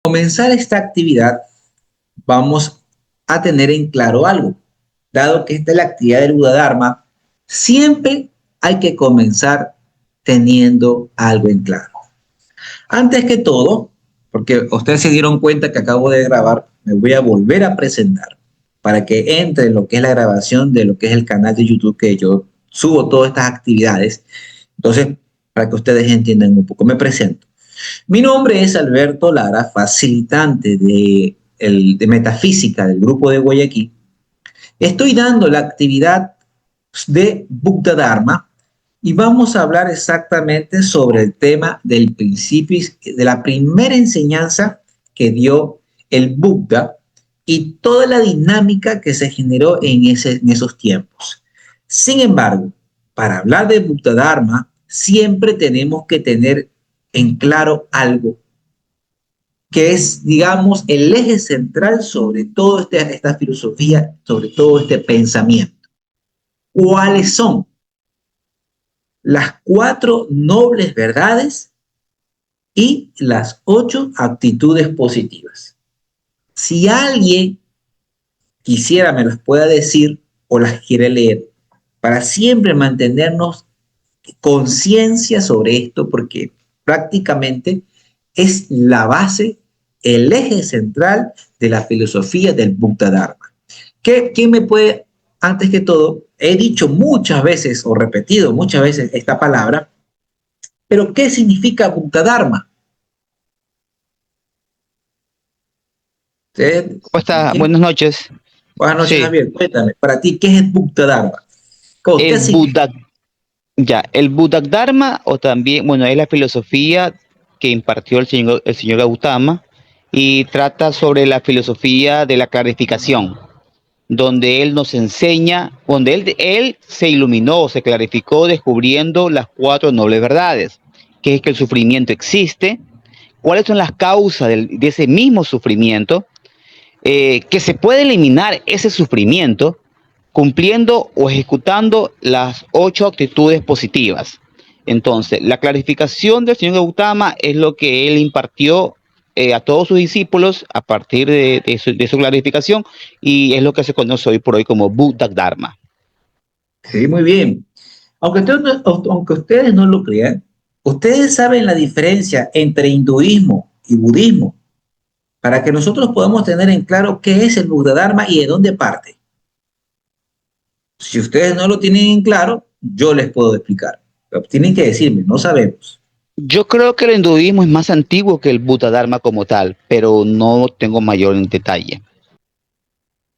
Comenzar esta actividad, vamos a tener en claro algo. Dado que esta es la actividad del Buda Dharma, siempre hay que comenzar teniendo algo en claro. Antes que todo, porque ustedes se dieron cuenta que acabo de grabar, me voy a volver a presentar para que entre en lo que es la grabación de lo que es el canal de YouTube que yo subo todas estas actividades. Entonces, para que ustedes entiendan un poco, me presento. Mi nombre es Alberto Lara, facilitante de metafísica del grupo de Guayaquil. Estoy dando la actividad de Buddha Dharma y vamos a hablar exactamente sobre el tema del principio, de la primera enseñanza que dio el Buda y toda la dinámica que se generó en esos tiempos. Sin embargo, para hablar de Buddha Dharma, siempre tenemos que tener en claro algo que es, digamos, el eje central sobre toda esta filosofía, sobre todo este pensamiento. ¿Cuáles son las 4 nobles verdades y las 8 actitudes positivas? Si alguien quisiera me las pueda decir o las quiere leer, para siempre mantenernos conciencia sobre esto, porque prácticamente es la base, el eje central de la filosofía del Buddha Dharma. ¿Quién me puede, antes que todo, he dicho muchas veces o repetido muchas veces esta palabra, pero ¿qué significa Buddha Dharma? ¿Cómo está? Buenas noches. Buenas noches, Sí, Javier. Cuéntame, para ti, ¿qué es el Buddha Dharma? ¿Qué el significa? Buddha, el Buddha Dharma, o también, bueno, es la filosofía que impartió el señor Gautama y trata sobre la filosofía de la clarificación, donde él nos enseña, donde él se iluminó, se clarificó descubriendo las 4 nobles verdades, que es que el sufrimiento existe, cuáles son las causas de ese mismo sufrimiento, que se puede eliminar ese sufrimiento cumpliendo o ejecutando las 8 actitudes positivas. Entonces, la clarificación del señor Gautama es lo que él impartió a todos sus discípulos a partir de su clarificación, y es lo que se conoce hoy por hoy como Buddha Dharma. Sí, muy bien. Aunque ustedes no lo crean, ustedes saben la diferencia entre hinduismo y budismo, para que nosotros podamos tener en claro qué es el Buddha Dharma y de dónde parte. Si ustedes no lo tienen en claro, yo les puedo explicar. Pero tienen que decirme, no sabemos. Yo creo que el hinduismo es más antiguo que el Buddha Dharma como tal, pero no tengo mayor en detalle.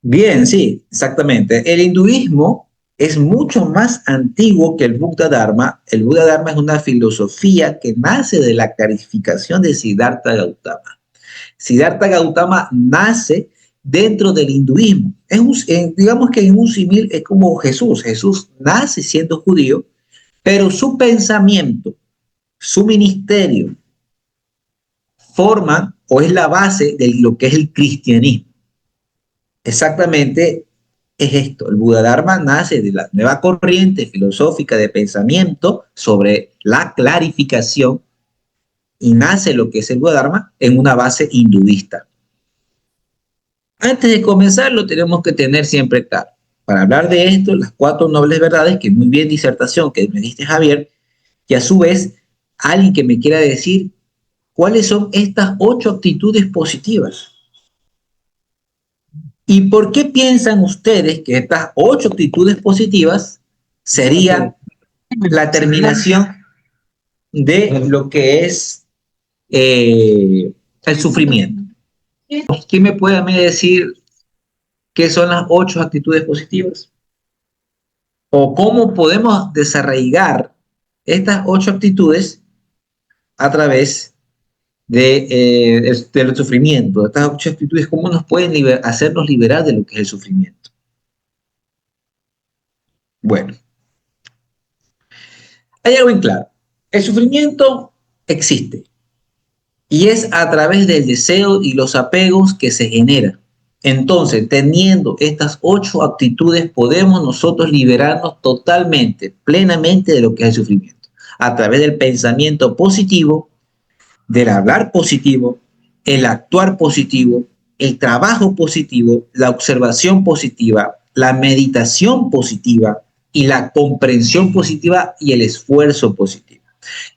Bien, sí, exactamente. El hinduismo es mucho más antiguo que el Buddha Dharma. El Buddha Dharma es una filosofía que nace de la clarificación de Siddhartha Gautama. Siddhartha Gautama nace dentro del hinduismo. Digamos que en un símil es como Jesús. Jesús nace siendo judío, pero su pensamiento, su ministerio, forma o es la base de lo que es el cristianismo. Exactamente es esto. El Buddha Dharma nace de la nueva corriente filosófica de pensamiento sobre la clarificación y nace lo que es el Buddha Dharma en una base hinduista. Antes de comenzar, lo tenemos que tener siempre claro. Para hablar de esto, las 4 nobles verdades, que muy bien disertación que me diste, Javier, y a su vez, alguien que me quiera decir cuáles son estas 8 actitudes positivas. ¿Y por qué piensan ustedes que estas 8 actitudes positivas serían la terminación de lo que es el sufrimiento? ¿Quién me puede a mí decir qué son las 8 actitudes positivas? ¿O cómo podemos desarraigar estas 8 actitudes a través del sufrimiento? Estas 8 actitudes, ¿cómo nos pueden hacernos liberar de lo que es el sufrimiento? Bueno, hay algo en claro. El sufrimiento existe y es a través del deseo y los apegos que se genera. Entonces, teniendo estas 8 actitudes, podemos nosotros liberarnos totalmente, plenamente de lo que es el sufrimiento, a través del pensamiento positivo, del hablar positivo el actuar positivo, el trabajo positivo, la observación positiva, la meditación positiva y la comprensión positiva y el esfuerzo positivo.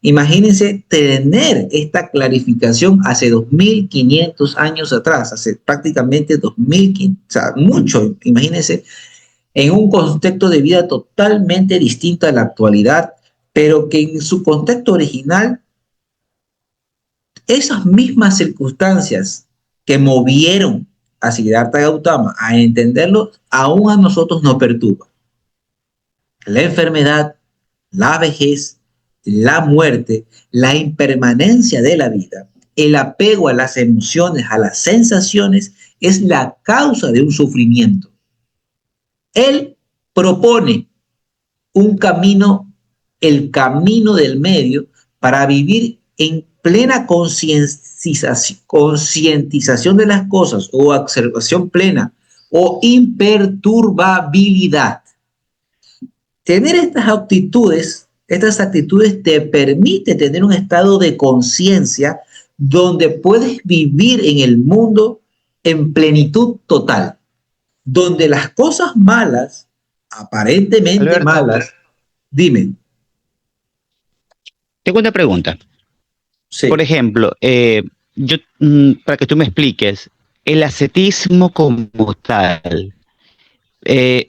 Imagínense tener esta clarificación hace 2500 años atrás, hace prácticamente 2500, o sea, mucho, imagínense, en un contexto de vida totalmente distinto a la actualidad, pero que en su contexto original, esas mismas circunstancias que movieron a Siddhartha Gautama a entenderlo, aún a nosotros nos perturban. La enfermedad, la vejez, la muerte, la impermanencia de la vida, el apego a las emociones, a las sensaciones, es la causa de un sufrimiento. Él propone un camino, el camino del medio, para vivir en plena concientización de las cosas, o observación plena, o imperturbabilidad. Tener estas actitudes te permite tener un estado de conciencia donde puedes vivir en el mundo en plenitud total, donde las cosas malas, aparentemente Alberto, malas, dime. tengo una pregunta. Por Sí. ejemplo, para que tú me expliques, el ascetismo como tal, eh,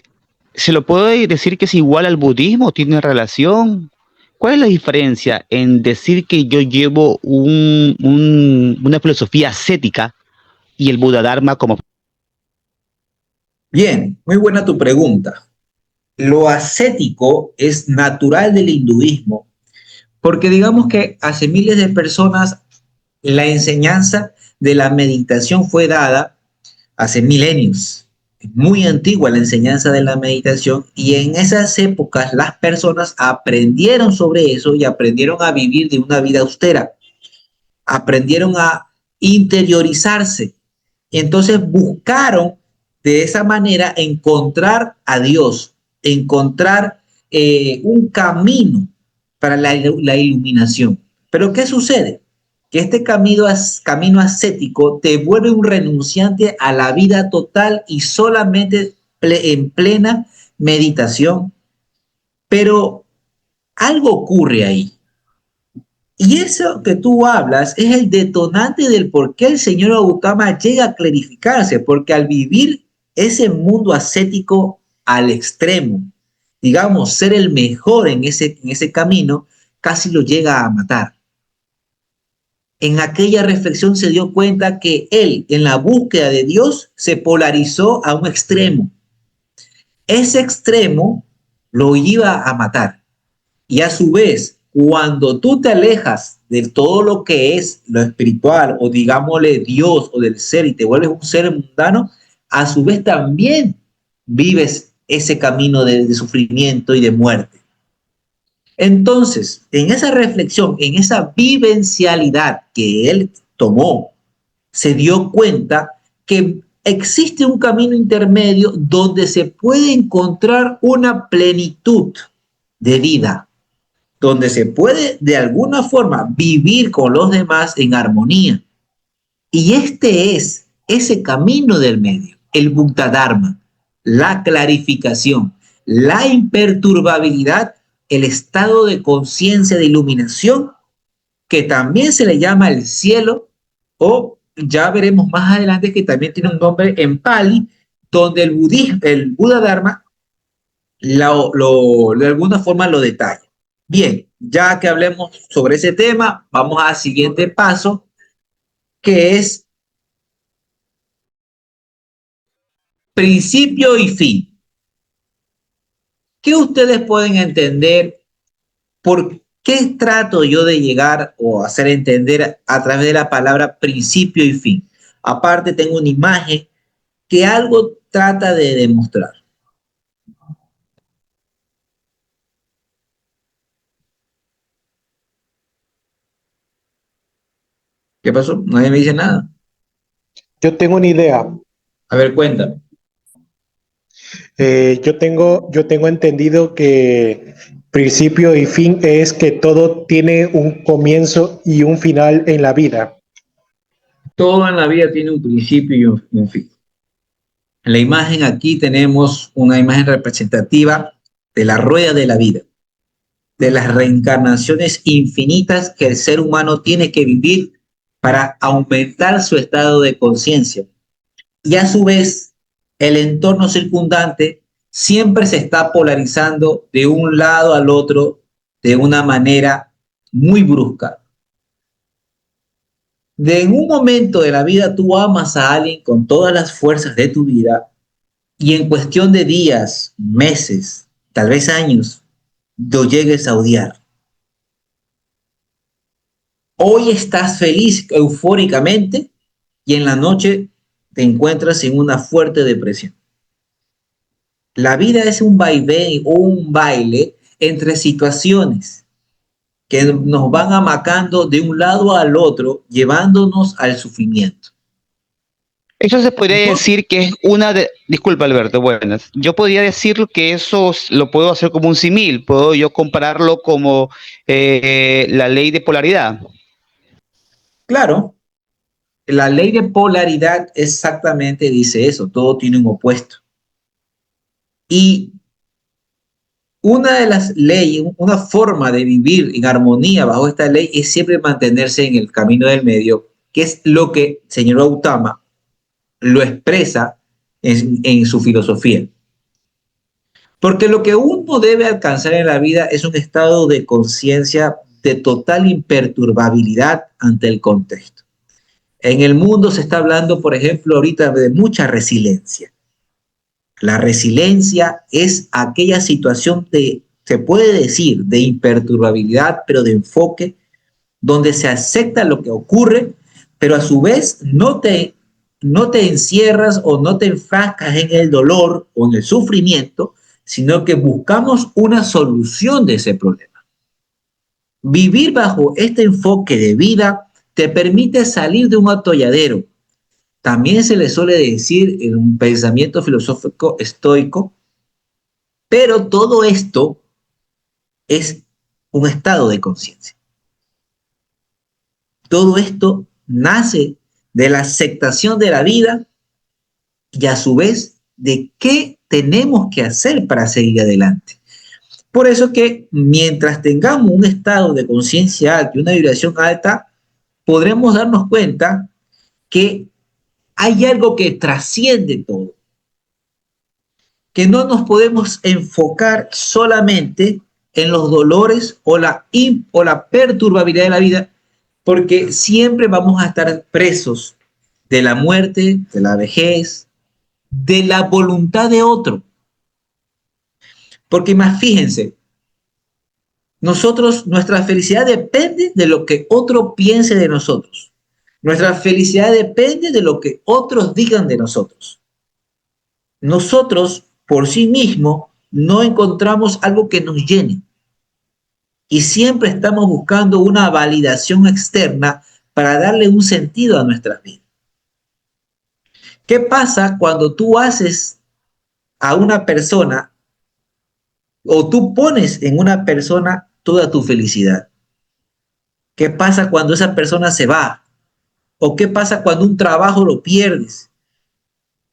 ¿se lo puedo decir que es igual al budismo? ¿Tiene relación? ¿Cuál es la diferencia en decir que yo llevo una filosofía ascética y el Buda Dharma como... Bien, muy buena tu pregunta. Lo ascético es natural del hinduismo, porque digamos que hace miles de personas la enseñanza de la meditación fue dada hace milenios. Es muy antigua la enseñanza de la meditación y en esas épocas las personas aprendieron sobre eso y aprendieron a vivir de una vida austera, aprendieron a interiorizarse. Entonces buscaron de esa manera encontrar a Dios, encontrar un camino para la iluminación. Pero ¿qué sucede? Que este camino ascético te vuelve un renunciante a la vida total y solamente en plena meditación. Pero algo ocurre ahí. Y eso que tú hablas es el detonante del por qué el señor Gautama llega a clarificarse, porque al vivir ese mundo ascético al extremo, digamos, ser el mejor en ese camino, casi lo llega a matar. En aquella reflexión se dio cuenta que él, en la búsqueda de Dios, se polarizó a un extremo. Ese extremo lo iba a matar. Y a su vez, cuando tú te alejas de todo lo que es lo espiritual, o digámosle Dios o del ser, y te vuelves un ser mundano, a su vez también vives ese camino de sufrimiento y de muerte. Entonces, en esa reflexión, en esa vivencialidad que él tomó, se dio cuenta que existe un camino intermedio donde se puede encontrar una plenitud de vida, donde se puede de alguna forma vivir con los demás en armonía. Y este es ese camino del medio, el Buddha Dharma, la clarificación, la imperturbabilidad, el estado de conciencia de iluminación, que también se le llama el cielo, o ya veremos más adelante que también tiene un nombre en Pali, donde el Buddha Dharma de alguna forma lo detalla. Bien, ya que hablemos sobre ese tema, vamos al siguiente paso, que es principio y fin. ¿Qué ustedes pueden entender? ¿Por qué trato yo de llegar o hacer entender a través de la palabra principio y fin? Aparte, tengo una imagen que algo trata de demostrar. ¿Qué pasó? Nadie me dice nada. Yo tengo una idea. A ver, cuéntame. Yo tengo entendido que principio y fin es que todo tiene un comienzo y un final en la vida. Todo en la vida tiene un principio y un fin. En la imagen aquí tenemos una imagen representativa de la rueda de la vida, de las reencarnaciones infinitas que el ser humano tiene que vivir para aumentar su estado de conciencia. Y a su vez, el entorno circundante siempre se está polarizando de un lado al otro de una manera muy brusca. En un momento de la vida tú amas a alguien con todas las fuerzas de tu vida y en cuestión de días, meses, tal vez años, lo llegues a odiar. Hoy estás feliz eufóricamente y en la noche te encuentras en una fuerte depresión. La vida es un vaivén o un baile entre situaciones que nos van amacando de un lado al otro, llevándonos al sufrimiento. Eso se podría decir que es una de... Disculpa, Alberto, buenas. Yo podría decir que eso lo puedo hacer como un símil, puedo yo compararlo como la ley de polaridad. Claro, la ley de polaridad exactamente dice eso, todo tiene un opuesto. Y una de las leyes, una forma de vivir en armonía bajo esta ley es siempre mantenerse en el camino del medio, que es lo que el señor Gautama lo expresa en su filosofía. Porque lo que uno debe alcanzar en la vida es un estado de conciencia de total imperturbabilidad ante el contexto. En el mundo se está hablando, por ejemplo, ahorita de mucha resiliencia. La resiliencia es aquella situación de, se puede decir, de imperturbabilidad, pero de enfoque, donde se acepta lo que ocurre, pero a su vez no te encierras o no te enfrascas en el dolor o en el sufrimiento, sino que buscamos una solución de ese problema. Vivir bajo este enfoque de vida te permite salir de un atolladero. También se le suele decir en un pensamiento filosófico estoico, pero todo esto es un estado de conciencia. Todo esto nace de la aceptación de la vida y a su vez de qué tenemos que hacer para seguir adelante. Por eso que mientras tengamos un estado de conciencia alta y una vibración alta, podremos darnos cuenta que hay algo que trasciende todo, que no nos podemos enfocar solamente en los dolores o la perturbabilidad de la vida, porque siempre vamos a estar presos de la muerte, de la vejez, de la voluntad de otro. Porque más fíjense, nuestra felicidad depende de lo que otro piense de nosotros. Nuestra felicidad depende de lo que otros digan de nosotros. Nosotros, por sí mismos, no encontramos algo que nos llene. Y siempre estamos buscando una validación externa para darle un sentido a nuestras vidas. ¿Qué pasa cuando tú haces a una persona o tú pones en una persona toda tu felicidad? ¿Qué pasa cuando esa persona se va? ¿O qué pasa cuando un trabajo lo pierdes?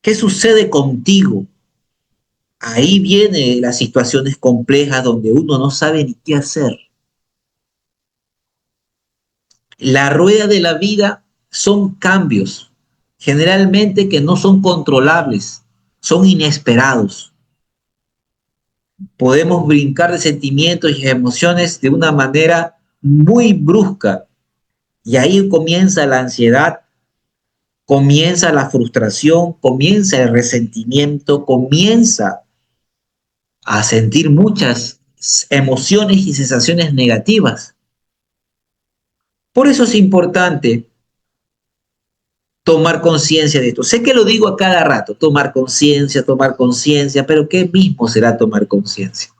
¿Qué sucede contigo? Ahí vienen las situaciones complejas donde uno no sabe ni qué hacer. La rueda de la vida son cambios, generalmente que no son controlables, son inesperados. Podemos brincar de sentimientos y emociones de una manera muy brusca. Y ahí comienza la ansiedad, comienza la frustración, comienza el resentimiento, comienza a sentir muchas emociones y sensaciones negativas. Por eso es importante tomar conciencia de esto. Sé que lo digo a cada rato, tomar conciencia, pero ¿qué mismo será tomar conciencia?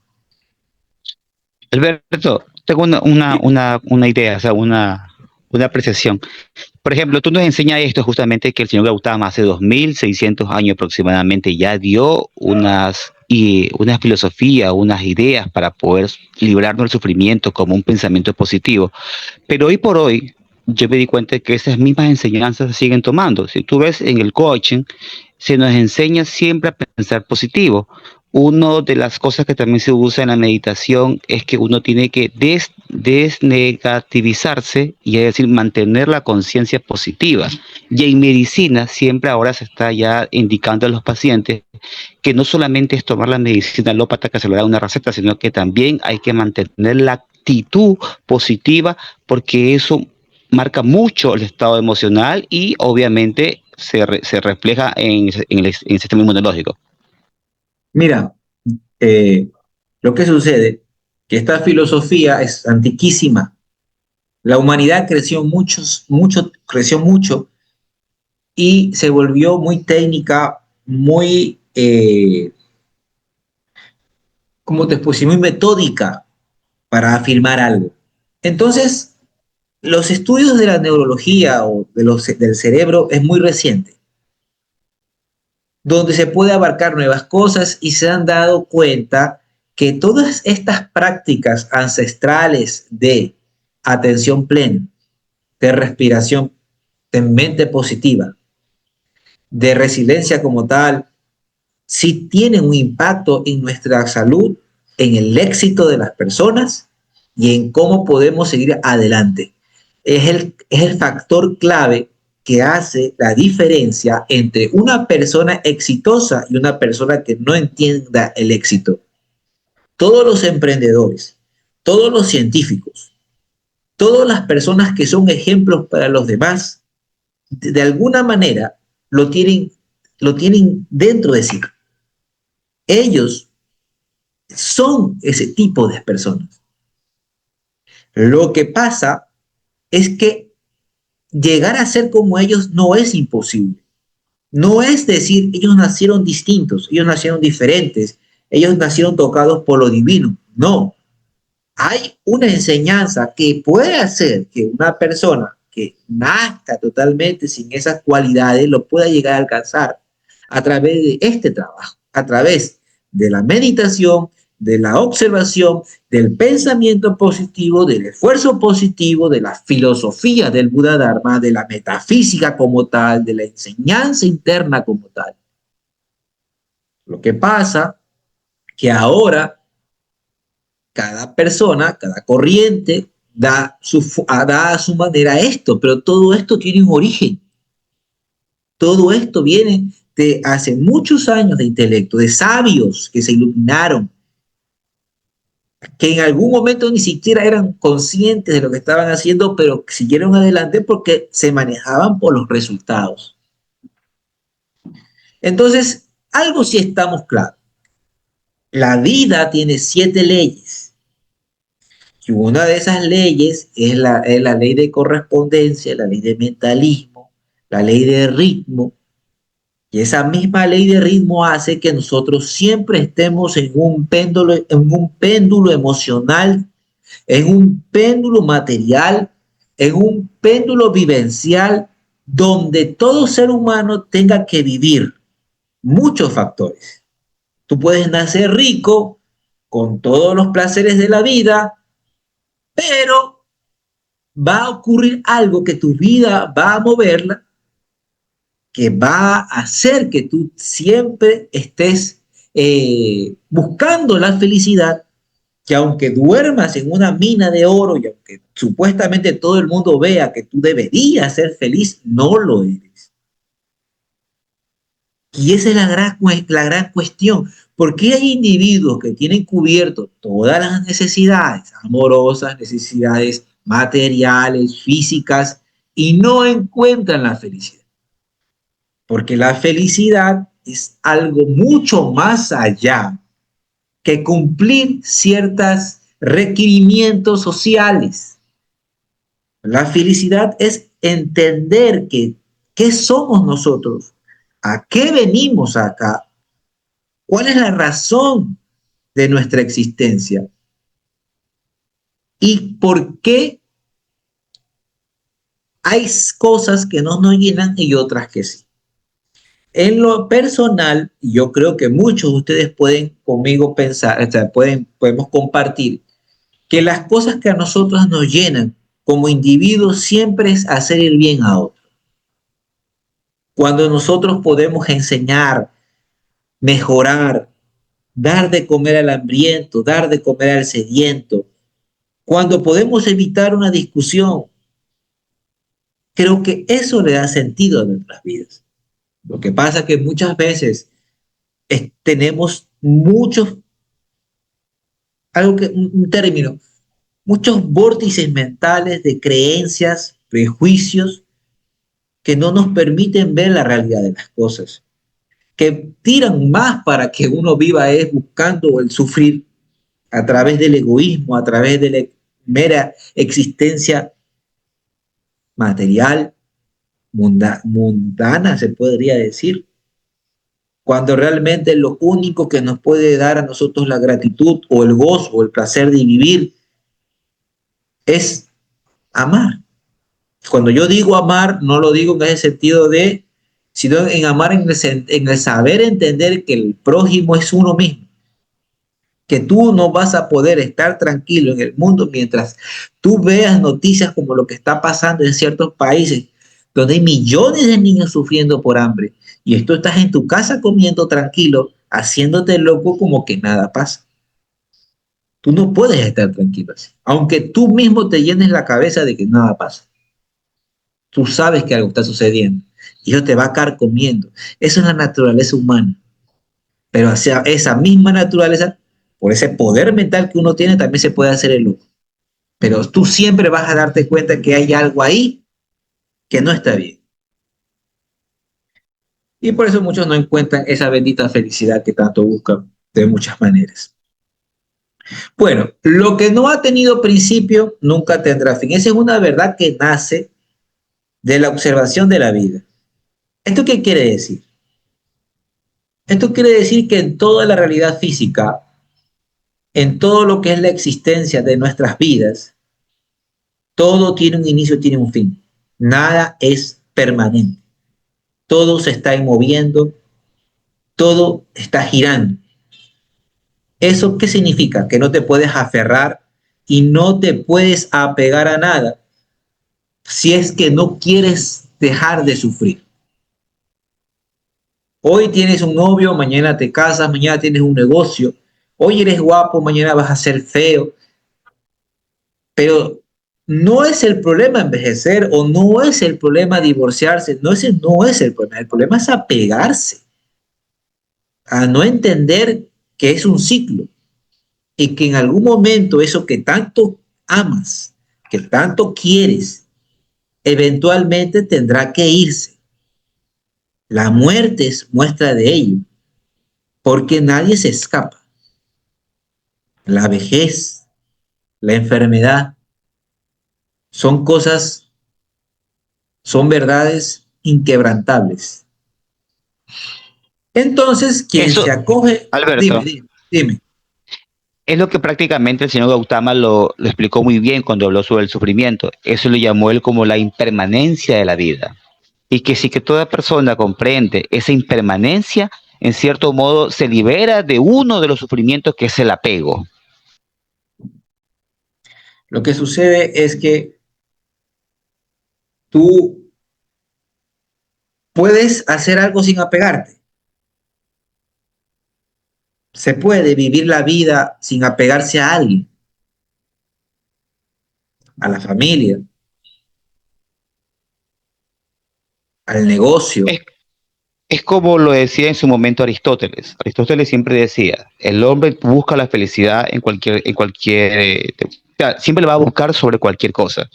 Alberto, tengo una idea, o sea, una apreciación. Por ejemplo, tú nos enseñas esto justamente que el señor Gautama hace 2600 años aproximadamente ya dio una filosofía, unas ideas para poder librarnos del sufrimiento como un pensamiento positivo. Pero hoy por hoy, yo me di cuenta de que esas mismas enseñanzas se siguen tomando. Si tú ves en el coaching, se nos enseña siempre a pensar positivo. Una de las cosas que también se usa en la meditación es que uno tiene que desnegativizarse y es decir, mantener la conciencia positiva. Y en medicina siempre ahora se está ya indicando a los pacientes que no solamente es tomar la medicina alópata que se le da una receta, sino que también hay que mantener la actitud positiva porque eso marca mucho el estado emocional y obviamente se refleja en el sistema inmunológico. Mira, lo que sucede, que esta filosofía es antiquísima. La humanidad creció mucho y se volvió muy técnica, muy, ¿cómo te puse? Muy metódica para afirmar algo. Entonces, los estudios de la neurología o del cerebro es muy reciente, donde se puede abarcar nuevas cosas y se han dado cuenta que todas estas prácticas ancestrales de atención plena, de respiración, de mente positiva, de resiliencia como tal, sí tienen un impacto en nuestra salud, en el éxito de las personas y en cómo podemos seguir adelante. Es el factor clave que hace la diferencia entre una persona exitosa y una persona que no entienda el éxito. Todos los emprendedores, todos los científicos, todas las personas que son ejemplos para los demás, de alguna manera lo tienen dentro de sí. Ellos son ese tipo de personas. Lo que pasa es que llegar a ser como ellos no es imposible. No es decir, ellos nacieron distintos, ellos nacieron diferentes, ellos nacieron tocados por lo divino. No. Hay una enseñanza que puede hacer que una persona que nazca totalmente sin esas cualidades lo pueda llegar a alcanzar a través de este trabajo, a través de la meditación, de la observación, del pensamiento positivo, del esfuerzo positivo, de la filosofía del Buda Dharma, de la metafísica como tal, de la enseñanza interna como tal. Lo que pasa que ahora cada persona, cada corriente da a su manera esto, pero todo esto tiene un origen. Todo esto viene de hace muchos años de intelecto, de sabios que se iluminaron, que en algún momento ni siquiera eran conscientes de lo que estaban haciendo, pero siguieron adelante porque se manejaban por los resultados. Entonces, algo sí estamos claros. La vida tiene 7 leyes. Y una de esas leyes es la ley de correspondencia, la ley de mentalismo, la ley de ritmo. Y esa misma ley de ritmo hace que nosotros siempre estemos en un péndulo emocional, en un péndulo material, en un péndulo vivencial, donde todo ser humano tenga que vivir muchos factores. Tú puedes nacer rico, con todos los placeres de la vida, pero va a ocurrir algo que tu vida va a moverla, que va a hacer que tú siempre estés buscando la felicidad, que aunque duermas en una mina de oro y aunque supuestamente todo el mundo vea que tú deberías ser feliz, no lo eres. Y esa es la gran cuestión. Porque hay individuos que tienen cubierto todas las necesidades amorosas, necesidades materiales, físicas, y no encuentran la felicidad? Porque la felicidad es algo mucho más allá que cumplir ciertos requerimientos sociales. La felicidad es entender qué somos nosotros, a qué venimos acá, cuál es la razón de nuestra existencia y por qué hay cosas que no nos llenan y otras que sí. En lo personal, yo creo que muchos de ustedes pueden conmigo pensar, o sea, podemos compartir que las cosas que a nosotros nos llenan como individuos siempre es hacer el bien a otros. Cuando nosotros podemos enseñar, mejorar, dar de comer al hambriento, dar de comer al sediento, cuando podemos evitar una discusión, creo que eso le da sentido a nuestras vidas. Lo que pasa es que muchas veces tenemos muchos, un término, muchos vórtices mentales de creencias, prejuicios, que no nos permiten ver la realidad de las cosas, que tiran más para que uno viva es buscando el sufrir a través del egoísmo, a través de la mera existencia material, mundana, se podría decir, cuando realmente lo único que nos puede dar a nosotros la gratitud o el gozo o el placer de vivir es amar. Cuando yo digo amar, no lo digo en ese sentido de, sino en amar en el saber entender que el prójimo es uno mismo, que tú no vas a poder estar tranquilo en el mundo mientras tú veas noticias como lo que está pasando en ciertos países, donde hay millones de niños sufriendo por hambre, y tú estás en tu casa comiendo tranquilo, haciéndote loco como que nada pasa. Tú no puedes estar tranquilo así, aunque tú mismo te llenes la cabeza de que nada pasa. Tú sabes que algo está sucediendo y eso te va a carcomiendo. Eso es la naturaleza humana. Pero hacia esa misma naturaleza, por ese poder mental que uno tiene, también se puede hacer el loco. Pero tú siempre vas a darte cuenta que hay algo ahí que no está bien. Y por eso muchos no encuentran esa bendita felicidad que tanto buscan de muchas maneras. Bueno, lo que no ha tenido principio nunca tendrá fin. Esa es una verdad que nace de la observación de la vida. ¿Esto qué quiere decir? Esto quiere decir que en toda la realidad física, en todo lo que es la existencia de nuestras vidas, todo tiene un inicio, tiene un fin. Nada es permanente. Todo se está moviendo, todo está girando. ¿Eso qué significa? Que no te puedes aferrar y no te puedes apegar a nada si es que no quieres dejar de sufrir. Hoy tienes un novio, mañana te casas, mañana tienes un negocio. Hoy eres guapo, mañana vas a ser feo. Pero no es el problema envejecer o no es el problema divorciarse, no es el problema. El problema es apegarse a no entender que es un ciclo y que en algún momento eso que tanto amas, que tanto quieres, eventualmente tendrá que irse. La muerte es muestra de ello, porque nadie se escapa. La vejez, la enfermedad, son cosas, son verdades inquebrantables. Entonces, quien Eso, se acoge, Alberto, dime. es lo que prácticamente el señor Gautama lo explicó muy bien cuando habló sobre el sufrimiento. Eso lo llamó él como la impermanencia de la vida. Y que si que toda persona comprende esa impermanencia, en cierto modo se libera de uno de los sufrimientos que es el apego. Lo que sucede es que tú puedes hacer algo sin apegarte. Se puede vivir la vida sin apegarse a alguien, a la familia, al negocio. Es, es como lo decía en su momento Aristóteles. Aristóteles siempre decía, el hombre busca la felicidad o sea, siempre la va a buscar sobre cualquier cosa.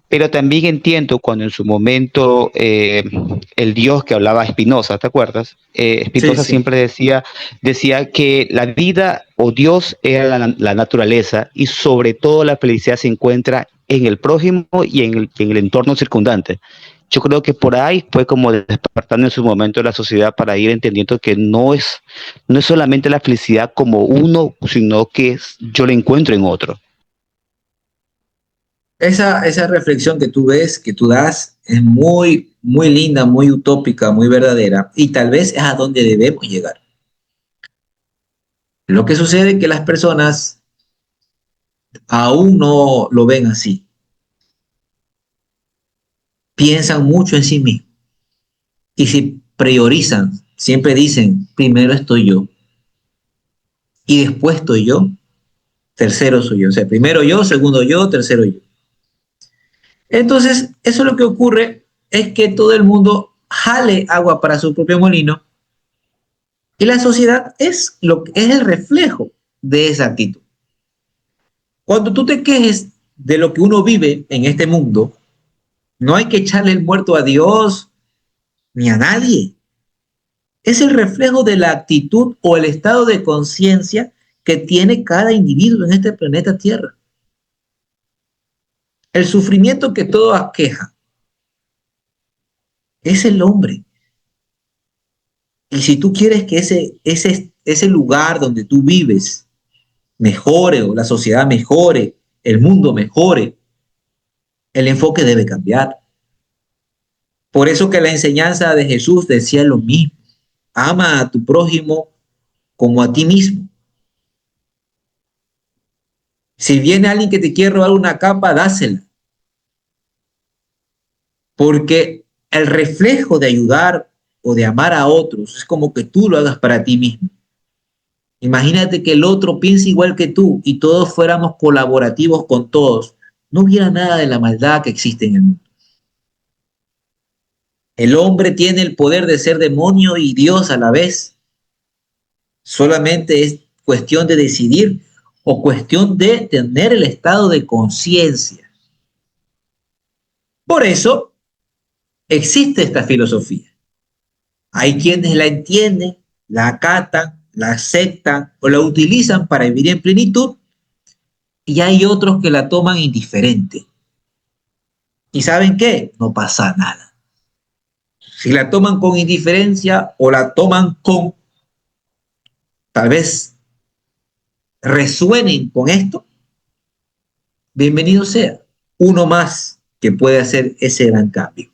Pero también entiendo cuando en su momento el Dios que hablaba Spinoza, ¿te acuerdas? Sí, Spinoza sí. siempre decía que la vida o Dios era la naturaleza y sobre todo la felicidad se encuentra en el prójimo y en el entorno circundante. Yo creo que por ahí fue como despertando en su momento la sociedad para ir entendiendo que no es solamente la felicidad como uno, sino que yo la encuentro en otro. Esa reflexión que tú ves, que tú das, es muy, muy linda, muy utópica, muy verdadera, y tal vez es a donde debemos llegar. Lo que sucede es que las personas aún no lo ven así. piensan mucho en sí mismos. Y si priorizan, siempre dicen, primero estoy yo, y después estoy yo, tercero soy yo. O sea, primero yo, segundo yo, tercero yo. Entonces, eso lo que ocurre es que todo el mundo jale agua para su propio molino y la sociedad es el reflejo de esa actitud. Cuando tú te quejes de lo que uno vive en este mundo, no hay que echarle el muerto a Dios ni a nadie. Es el reflejo de la actitud o el estado de conciencia que tiene cada individuo en este planeta Tierra. El sufrimiento que todo aqueja es el hombre. Y si tú quieres que ese lugar donde tú vives mejore o la sociedad mejore, el mundo mejore, el enfoque debe cambiar. Por eso que la enseñanza de Jesús decía lo mismo. Ama a tu prójimo como a ti mismo. Si viene alguien que te quiere robar una capa, dásela. Porque el reflejo de ayudar o de amar a otros es como que tú lo hagas para ti mismo. Imagínate que el otro piense igual que tú y todos fuéramos colaborativos con todos. No hubiera nada de la maldad que existe en el mundo. El hombre tiene el poder de ser demonio y Dios a la vez. Solamente es cuestión de decidir o cuestión de tener el estado de conciencia. Por eso existe esta filosofía. Hay quienes la entienden, la acatan, la aceptan o la utilizan para vivir en plenitud y hay otros que la toman indiferente. ¿Y saben qué? No pasa nada. Si la toman con indiferencia o la toman con, tal vez resuenen con esto, bienvenido sea. Uno más que puede hacer ese gran cambio.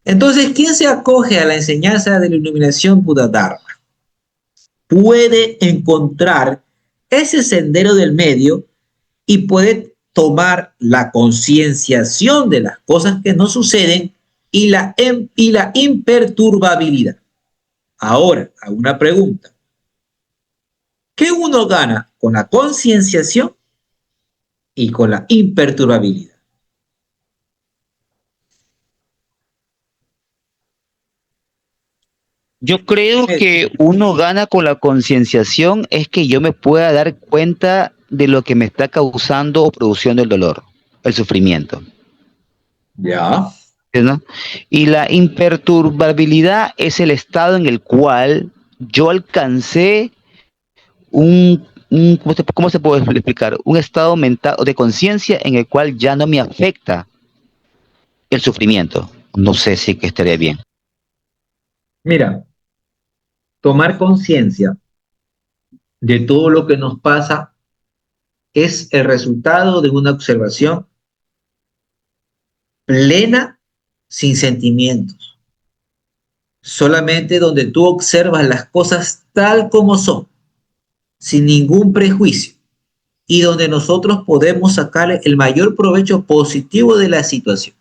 Entonces, ¿quién se acoge a la enseñanza de la iluminación Buda Dharma? Puede encontrar ese sendero del medio y puede tomar la concienciación de las cosas que no suceden y la imperturbabilidad. Ahora, hago una pregunta. ¿Qué uno gana con la concienciación y con la imperturbabilidad? Yo creo que uno gana con la concienciación es que yo me pueda dar cuenta de lo que me está causando o produciendo el dolor, el sufrimiento. Ya. ¿No? Y la imperturbabilidad es el estado en el cual yo alcancé ¿cómo se puede explicar? Un estado mental o de conciencia en el cual ya no me afecta el sufrimiento. No sé si que estaría bien. Mira, tomar conciencia de todo lo que nos pasa es el resultado de una observación plena, sin sentimientos. Solamente donde tú observas las cosas tal como son, sin ningún prejuicio, y donde nosotros podemos sacarle el mayor provecho positivo de la situación.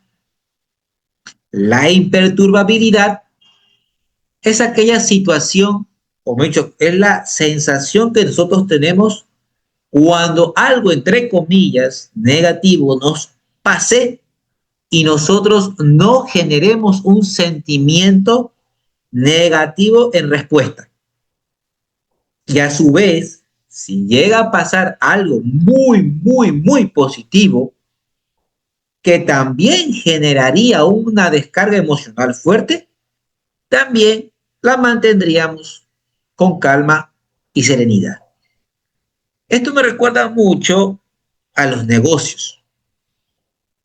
La imperturbabilidad es aquella situación, o mejor dicho, es la sensación que nosotros tenemos cuando algo, entre comillas, negativo nos pase y nosotros no generemos un sentimiento negativo en respuesta. Y a su vez, si llega a pasar algo muy positivo, que también generaría una descarga emocional fuerte, también la mantendríamos con calma y serenidad. Esto me recuerda mucho a los negocios.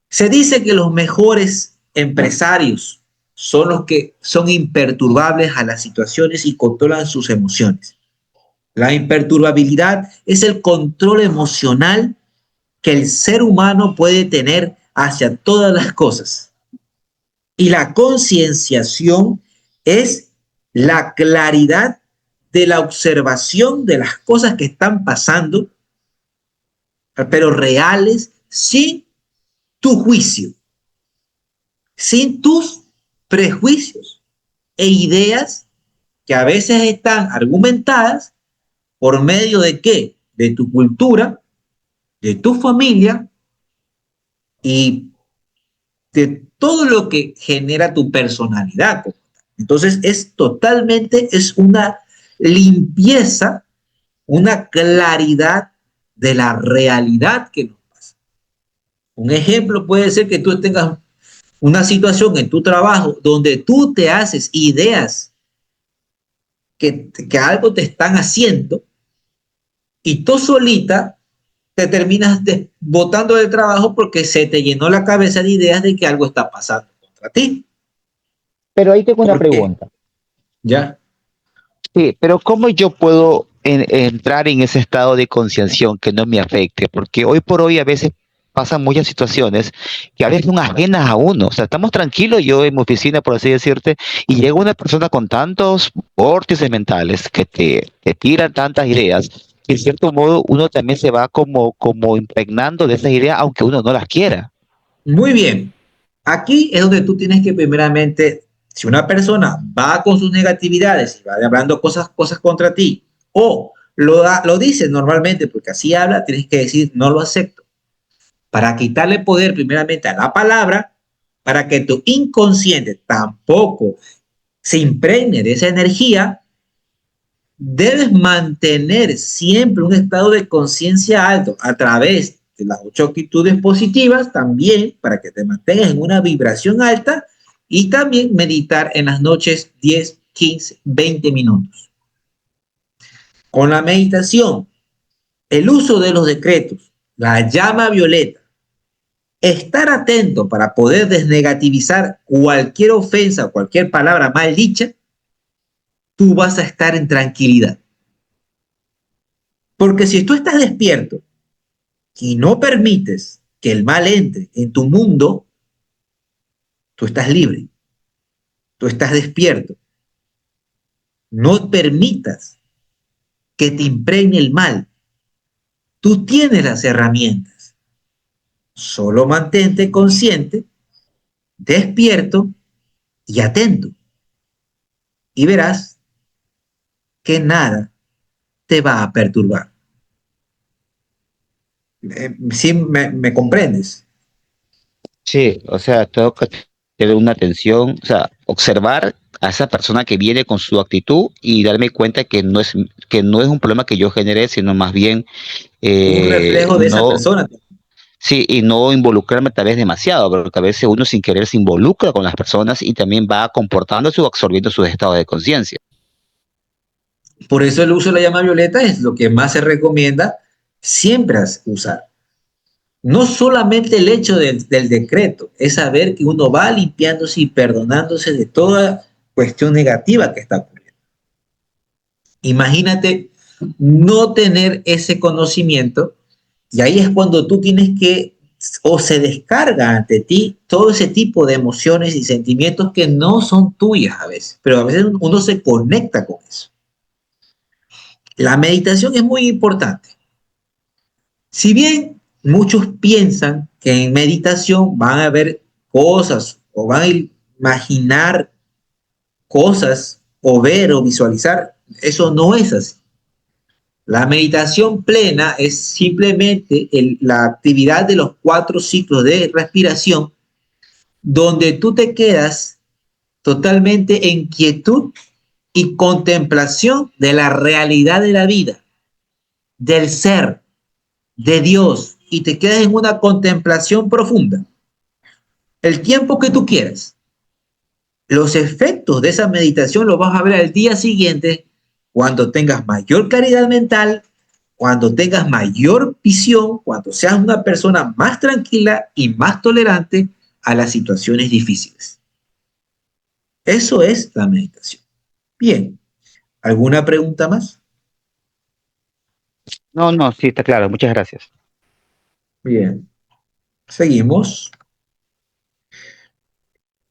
Se dice que los mejores empresarios son los que son imperturbables a las situaciones y controlan sus emociones. La imperturbabilidad es el control emocional que el ser humano puede tener hacia todas las cosas. Y la concienciación es la claridad de la observación de las cosas que están pasando, pero reales, sin tu juicio. sin tus prejuicios e ideas que a veces están argumentadas por medio de qué? De tu cultura, de tu familia y de todo lo que genera tu personalidad. Entonces es una limpieza, una claridad de la realidad que nos pasa. Un ejemplo puede ser que tú tengas una situación en tu trabajo donde tú te haces ideas que algo te están haciendo y tú solita te terminas botando del trabajo porque se te llenó la cabeza de ideas de que algo está pasando contra ti. Pero ahí tengo una ¿Por qué? pregunta. ¿Ya? Sí, pero ¿cómo yo puedo entrar en ese estado de concienciación que no me afecte? Porque hoy por hoy a veces pasan muchas situaciones que a veces son ajenas a uno. O sea, estamos tranquilos, yo en mi oficina, por así decirte, y llega una persona con tantos vórtices mentales que te tiran tantas ideas, que en cierto modo uno también se va como impregnando de esas ideas, aunque uno no las quiera. Muy bien. Aquí es donde tú tienes que primeramente, si una persona va con sus negatividades y va hablando cosas contra ti, o lo dice normalmente porque así habla, tienes que decir no lo acepto. Para quitarle poder primeramente a la palabra, para que tu inconsciente tampoco se impregne de esa energía, debes mantener siempre un estado de conciencia alto a través de las 8 actitudes positivas, también para que te mantengas en una vibración alta y también meditar en las noches 10, 15, 20 minutos. Con la meditación, el uso de los decretos, la llama violeta, estar atento para poder desnegativizar cualquier ofensa, cualquier palabra mal dicha, tú vas a estar en tranquilidad. Porque si tú estás despierto y no permites que el mal entre en tu mundo, tú estás libre, tú estás despierto. No permitas que te impregne el mal. Tú tienes las herramientas. Solo mantente consciente, despierto y atento. Y verás que nada te va a perturbar. ¿Sí me comprendes? Sí, o sea, tengo que tener una atención, o sea, observar a esa persona que viene con su actitud y darme cuenta que no es un problema que yo generé, sino más bien Un reflejo de esa no, persona. sí, y no involucrarme tal vez demasiado, porque a veces uno sin querer se involucra con las personas y también va comportándose o absorbiendo sus estados de conciencia. Por eso el uso de la llama violeta es lo que más se recomienda siempre usar. No solamente el hecho del decreto, es saber que uno va limpiándose y perdonándose de toda cuestión negativa que está ocurriendo. Imagínate no tener ese conocimiento y ahí es cuando tú tienes que, o se descarga ante ti todo ese tipo de emociones y sentimientos que no son tuyas a veces, pero a veces uno se conecta con eso. La meditación es muy importante. Si bien muchos piensan que en meditación van a ver cosas o van a imaginar cosas o ver o visualizar, eso no es así. La meditación plena es simplemente la actividad de los 4 ciclos de respiración donde tú te quedas totalmente en quietud y contemplación de la realidad de la vida, del ser, de Dios, y te quedas en una contemplación profunda. El tiempo que tú quieras. Los efectos de esa meditación los vas a ver al día siguiente cuando tengas mayor claridad mental, cuando tengas mayor visión, cuando seas una persona más tranquila y más tolerante a las situaciones difíciles. Eso es la meditación. Bien, ¿alguna pregunta más? No, no, sí, está claro, muchas gracias. Bien, seguimos.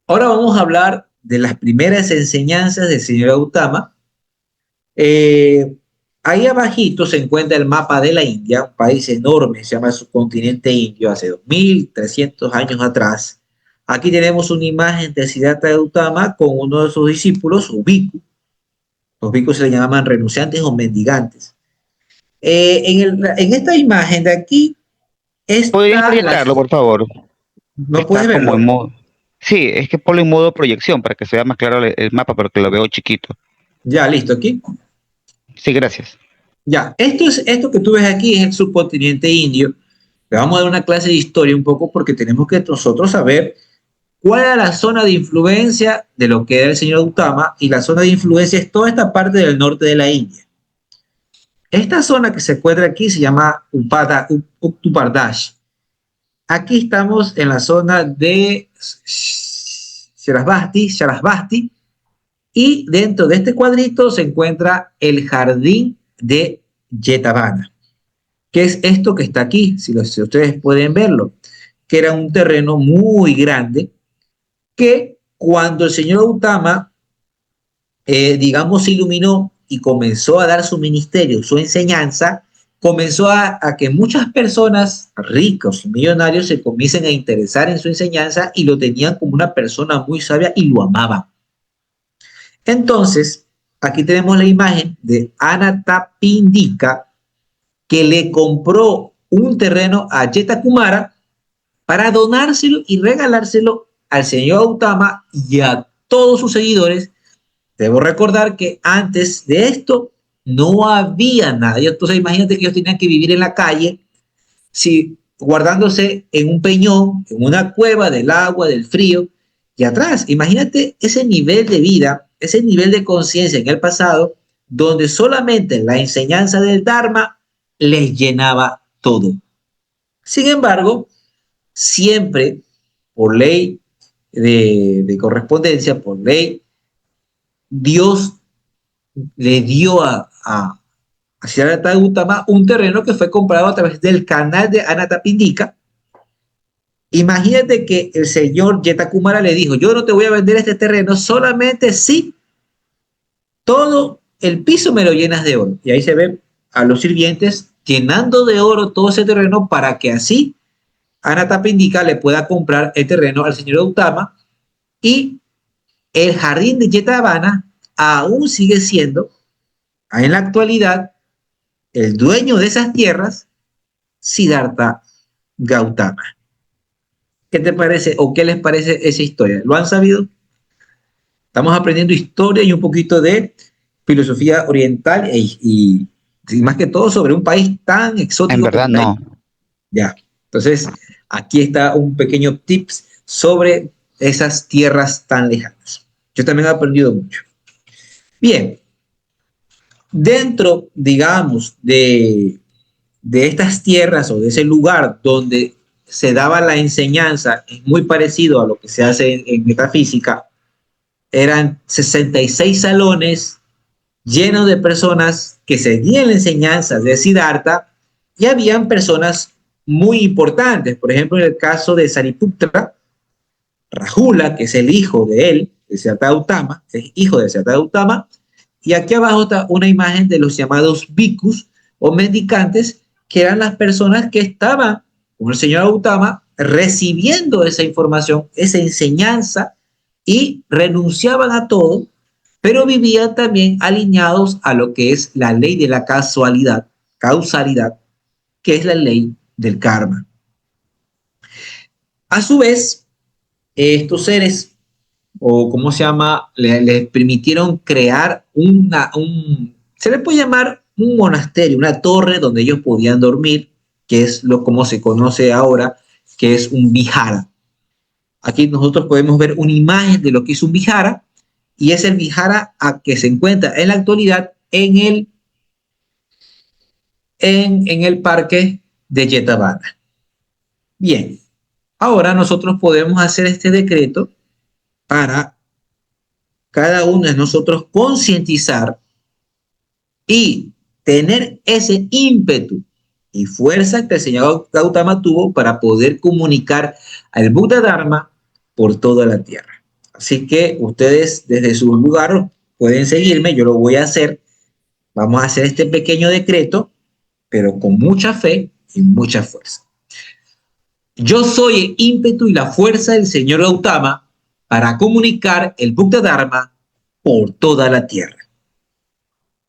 Ahora vamos a hablar de las primeras enseñanzas del señor Gautama. Ahí abajito se encuentra el mapa de la India, un país enorme, se llama el subcontinente indio, hace 2300 años atrás. Aquí tenemos una imagen de Siddhartha Gautama con uno de sus discípulos, o bhikkhu. Los bhikkhus se le llaman renunciantes o mendigantes. En esta imagen de aquí ¿Podrías está proyectarlo, por favor? no Está puedes como verlo. en modo... Sí, es que ponlo en modo proyección para que sea más claro el mapa, porque lo veo chiquito. Ya, listo, aquí. Sí, gracias. Ya, esto que tú ves aquí es el subcontinente indio. Le vamos a dar una clase de historia un poco porque tenemos que nosotros saber cuál era la zona de influencia de lo que era el señor Gautama, y la zona de influencia es toda esta parte del norte de la India. Esta zona que se encuentra aquí se llama Uttar Pradesh. Aquí estamos en la zona de Sarasvati, y dentro de este cuadrito se encuentra el jardín de Jetavana. ¿Qué es esto que está aquí? Si ustedes pueden verlo, que era un terreno muy grande que cuando el señor Gautama, digamos, se iluminó y comenzó a dar su ministerio, su enseñanza, comenzó a que muchas personas ricos y millonarios se comiencen a interesar en su enseñanza y lo tenían como una persona muy sabia y lo amaban. Entonces, aquí tenemos la imagen de Anathapindika, que le compró un terreno a Jeta Kumara para donárselo y regalárselo al señor Gautama y a todos sus seguidores. Debo recordar que antes de esto no había nadie. Entonces imagínate que ellos tenían que vivir en la calle, sí, guardándose en un peñón, en una cueva del agua, del frío. Y atrás, imagínate ese nivel de vida, ese nivel de conciencia en el pasado, donde solamente la enseñanza del Dharma les llenaba todo. Sin embargo, siempre por ley de correspondencia, por ley, Dios le dio a Siddhartha Gautama un terreno que fue comprado a través del canal de Anathapindika. Imagínate que el señor Jeta Kumara le dijo: yo no te voy a vender este terreno solamente si todo el piso me lo llenas de oro. Y ahí se ve a los sirvientes llenando de oro todo ese terreno para que así Anathapindika le pueda comprar el terreno al señor Gautama, y el jardín de Jetavana aún sigue siendo, en la actualidad, el dueño de esas tierras, Siddhartha Gautama. ¿Qué te parece o qué les parece esa historia? ¿Lo han sabido? Estamos aprendiendo historia y un poquito de filosofía oriental y más que todo sobre un país tan En exótico verdad, como la no. India. Ya. Entonces, aquí está un pequeño tips sobre esas tierras tan lejanas. Yo también he aprendido mucho. Bien, dentro, digamos, de estas tierras o de ese lugar donde se daba la enseñanza, es muy parecido a lo que se hace en metafísica. Eran 66 salones llenos de personas que seguían la enseñanza de Siddhartha, y habían personas muy importantes. Por ejemplo, en el caso de Sariputra, Rahula, que es el hijo de él, de Siddhartha Gautama, es hijo de Siddhartha Gautama, y aquí abajo está una imagen de los llamados bhikkhus o mendicantes, que eran las personas que estaban con el señor Gautama recibiendo esa información, esa enseñanza, y renunciaban a todo, pero vivían también alineados a lo que es la ley de la causalidad, que es la ley del karma. A su vez, estos seres, o cómo se llama, les permitieron crear se le puede llamar un monasterio, una torre donde ellos podían dormir, que es como se conoce ahora, que es un vihara. Aquí nosotros podemos ver una imagen de lo que es un vihara, y es el vihara que se encuentra en la actualidad en el parque de Jetavana. Bien, ahora nosotros podemos hacer este decreto para cada uno de nosotros concientizar y tener ese ímpetu y fuerza que el señor Gautama tuvo para poder comunicar al Buda Dharma por toda la tierra. Así que ustedes desde su lugar pueden seguirme, yo lo voy a hacer. Vamos a hacer este pequeño decreto, pero con mucha fe y mucha fuerza. Yo soy el ímpetu y la fuerza del señor Gautama para comunicar el Buddha Dharma por toda la tierra.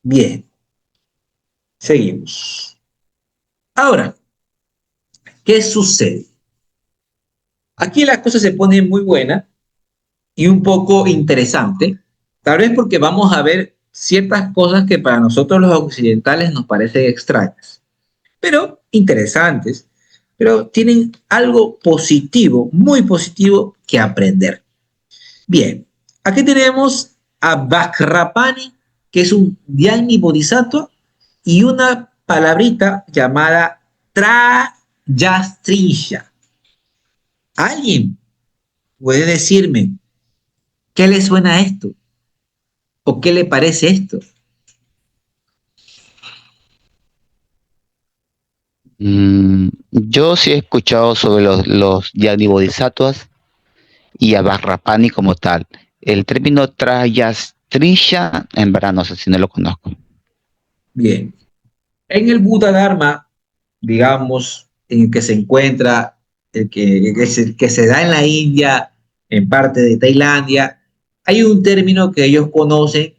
Bien, seguimos. Ahora, ¿qué sucede? Aquí las cosas se ponen muy buenas y un poco interesantes, tal vez porque vamos a ver ciertas cosas que para nosotros los occidentales nos parecen extrañas, pero interesantes, pero tienen algo positivo, muy positivo que aprender. Bien, aquí tenemos a Vajrapani, que es un Dhyani Bodhisattva, y una palabrita llamada Trayastrisha. ¿Alguien puede decirme qué le suena a esto? ¿O qué le parece esto? Yo sí he escuchado sobre los Yagni Bodhisattvas y a Vajrapani como tal. El término Trayastrisha, en verdad no sé si no lo conozco. Bien, en el Buddha Dharma, digamos, en el que se encuentra, que se da en la India, en parte de Tailandia, hay un término que ellos conocen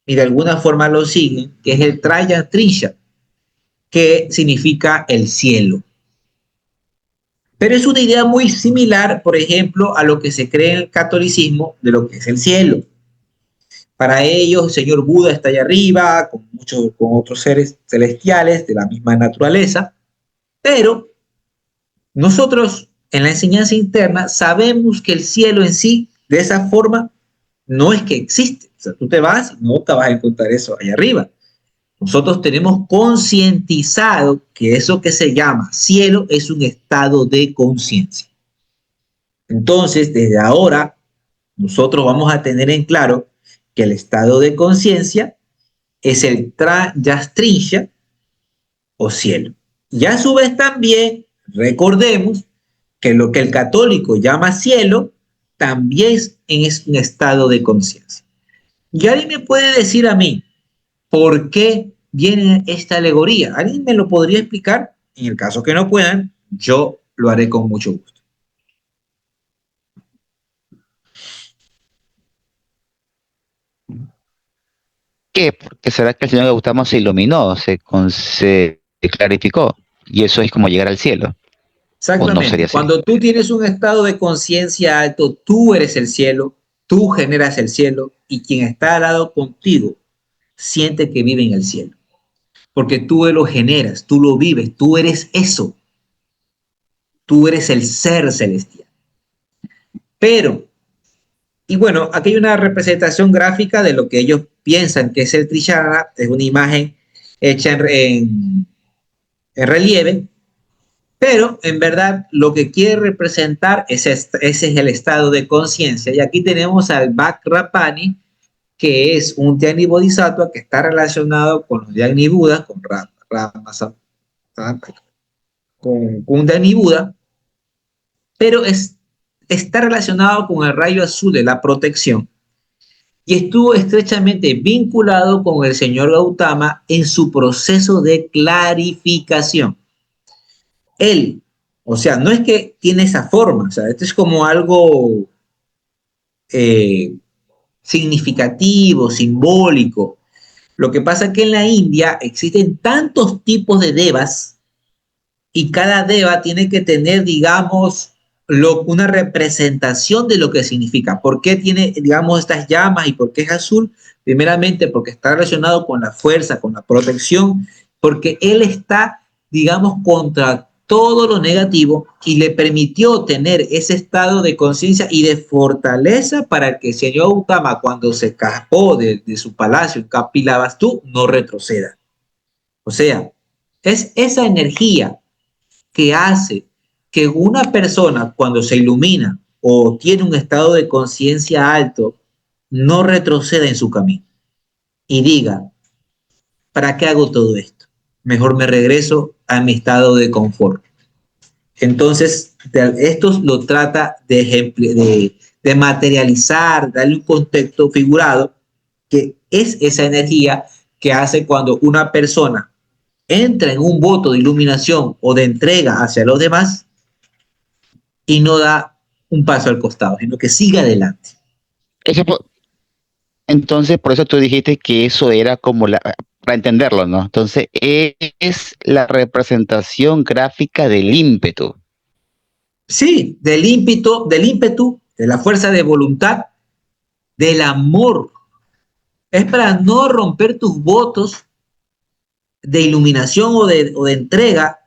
y de alguna forma lo siguen, que es el Trayastrisha, que significa el cielo. Pero es una idea muy similar, por ejemplo, a lo que se cree en el catolicismo de lo que es el cielo. Para ellos, el señor Buda está allá arriba, con otros seres celestiales de la misma naturaleza, pero nosotros en la enseñanza interna sabemos que el cielo en sí, de esa forma, no es que existe. O sea, tú te vas y no te vas a encontrar eso allá arriba. Nosotros tenemos concientizado que eso que se llama cielo es un estado de conciencia. Entonces, desde ahora, nosotros vamos a tener en claro que el estado de conciencia es el Trayastrisha o cielo. Y a su vez también recordemos que lo que el católico llama cielo también es un estado de conciencia. Y alguien me puede decir a mí, ¿por qué viene esta alegoría? ¿Alguien me lo podría explicar? En el caso que no puedan, yo lo haré con mucho gusto. ¿Qué? Porque será que el Señor Gautama se iluminó, se clarificó, y eso es como llegar al cielo, o no sería Exactamente. así. Cuando tú tienes un estado de conciencia alto, tú eres el cielo, tú generas el cielo y quien está al lado contigo siente que vive en el cielo. Porque tú lo generas, tú lo vives, tú eres eso, tú eres el ser celestial. Pero, y bueno, aquí hay una representación gráfica de lo que ellos piensan que es el Trishana, es una imagen hecha en relieve, pero en verdad lo que quiere representar ese es el estado de conciencia. Y aquí tenemos al Vajrapani, que es un Dhyani Bodhisattva que está relacionado con los Dhyani Budas, con un Dhyani Buda, pero está relacionado con el rayo azul de la protección y estuvo estrechamente vinculado con el señor Gautama en su proceso de clarificación. Él, o sea, no es que tiene esa forma, o sea, esto es como algo eh, significativo, simbólico. Lo que pasa es que en la India existen tantos tipos de devas y cada deva tiene que tener, digamos, una representación de lo que significa. ¿Por qué tiene, digamos, estas llamas y por qué es azul? Primeramente porque está relacionado con la fuerza, con la protección, porque él está, digamos, contra todo lo negativo y le permitió tener ese estado de conciencia y de fortaleza para que el señor Gautama, cuando se escapó de su palacio en Kapilavastu, no retroceda. O sea, es esa energía que hace que una persona cuando se ilumina o tiene un estado de conciencia alto no retroceda en su camino y diga, ¿para qué hago todo esto? Mejor me regreso a mi estado de confort. Entonces, esto lo trata de materializar, darle un contexto figurado, que es esa energía que hace cuando una persona entra en un voto de iluminación o de entrega hacia los demás, y no da un paso al costado, sino que sigue adelante. Entonces, por eso tú dijiste que eso era como para entenderlo, ¿no? Entonces, es la representación gráfica del ímpetu. Sí, del ímpetu, de la fuerza de voluntad, del amor. Es para no romper tus votos de iluminación o de entrega,